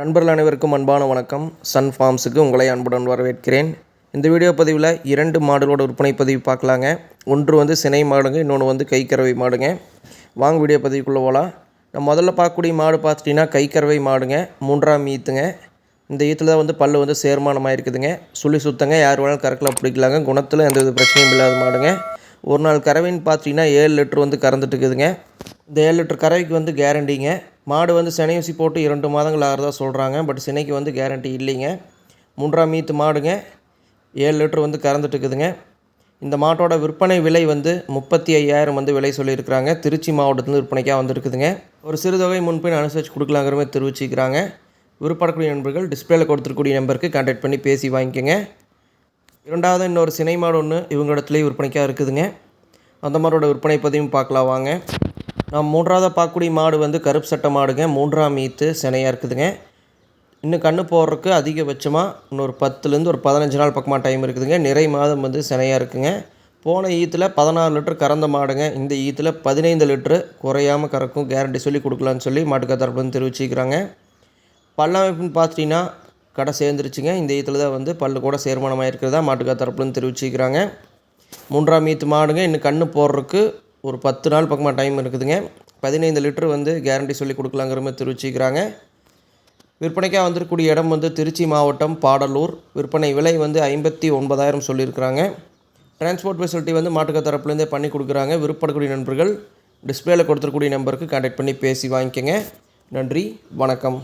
நண்பர்கள் அனைவருக்கும் அன்பான வணக்கம். சன் ஃபார்ம்ஸுக்கு உங்களை அன்புடன் வரவேற்கிறேன். இந்த வீடியோ பதிவில் 2 மாடுகளோட விற்பனை பதிவு பார்க்கலாங்க. ஒன்று சினை மாடுங்க, இன்னொன்று கைக்கறவை மாடுங்க. வாங்க வீடியோ பதிவுக்குள்ளே போகலாம். நான் முதல்ல பார்க்கக்கூடிய மாடு பார்த்துட்டிங்கன்னா கைக்கறவை மாடுங்க, 3ஆம் ஈத்துங்க. இந்த ஈத்தில் தான் பல் சேர்மானமாக இருக்குதுங்க. சுழி சுத்தங்க, யார் வேணாலும் கறக்கலாம் பிடிக்கலாங்க. குணத்தில் எந்த வித பிரச்சனையும் இல்லாத மாடுங்க. ஒரு நாள் கறவைன்னு பார்த்தீங்கன்னா 7 லிட்டர் கறந்துட்டு இருக்குதுங்க. இந்த 7 லிட்டர் கறவைக்கு கேரண்டிங்க. மாடு சினை ஊசி போட்டு 2 மாதங்கள் ஆகிறதா சொல்கிறாங்க. பட் சினைக்கு கேரண்டி இல்லைங்க. 3ஆம் ஈத்து மாடுங்க, 7 லிட்டர் கறந்துட்டு இருக்குதுங்க. இந்த மாட்டோட விற்பனை விலை 35,000 விலை சொல்லியிருக்கிறாங்க. திருச்சி மாவட்டத்துலேருந்து விற்பனைக்காக வந்துருக்குதுங்க. ஒரு சிறுதொகை முன்பின் அனுசரித்து கொடுக்கலாங்கிற மாதிரி தெரிவிச்சிக்கிறாங்க. விருப்பப்படக்கூடிய நண்பர்கள் டிஸ்பிளேல கொடுத்துருக்கூடிய நம்பருக்கு கான்டாக்ட் பண்ணி பேசி வாங்கிக்கோங்க. இரண்டாவது இன்னொரு சினை மாடு ஒன்று இவங்களிடத்துலேயே விற்பனைக்காக இருக்குதுங்க. அந்த மாடோட விற்பனை பதிவும் பார்க்கலாம் வாங்க. நான் 3ஆவதாக பார்க்கக்கூடிய மாடு கருப்பு சட்டை மாடுங்க, 3ஆம் ஈத்து சினையாக இருக்குதுங்க. இன்னும் கன்று போடுறதுக்கு அதிகபட்சமாக இன்னொரு 10லேருந்து ஒரு 15 நாள் பக்கமாக டைம் இருக்குதுங்க. நிறை மாதம் சினையாக இருக்குங்க. போன ஈத்தில் 16 லிட்டர் கறந்த மாடுங்க. இந்த ஈத்தில் 15 லிட்டரு குறையாமல் கறக்கும், கேரண்டி சொல்லி கொடுக்கலான்னு சொல்லி மாட்டுக்கார தரப்புலேருந்து தெரிவிச்சிக்கிறாங்க. பல்லமைப்புன்னு பார்த்துட்டிங்கன்னா கடை சேர்ந்துருச்சுங்க. இந்த ஈத்தில் தான் பல்லு கூட சேர்மானமாக இருக்கிறதா மாட்டுக்கார தரப்புலேருந்து தெரிவிச்சிக்கிறாங்க. 3ஆம் ஈத்து மாடுங்க. இன்னும் கன்று போடுறதுக்கு ஒரு 10 நாள் பக்கமாக டைம் இருக்குதுங்க. 15 லிட்டரு கேரண்டி சொல்லி கொடுக்கலாங்கிற மாதிரி தெரிவிச்சிக்கிறாங்க. விற்பனைக்காக வந்திருக்கக்கூடிய இடம் திருச்சி மாவட்டம் பாடலூர். விற்பனை விலை 59,000 சொல்லியிருக்கிறாங்க. டிரான்ஸ்போர்ட் ஃபெசிலிட்டி மாட்டுக்கார தரப்புலேருந்தே பண்ணி கொடுக்குறாங்க. விருப்பப்படக்கூடிய நண்பர்கள் டிஸ்பிளேல கொடுத்துருக்கூடிய நம்பருக்கு கான்டாக்ட் பண்ணி பேசி வாங்கிக்கோங்க. நன்றி, வணக்கம்.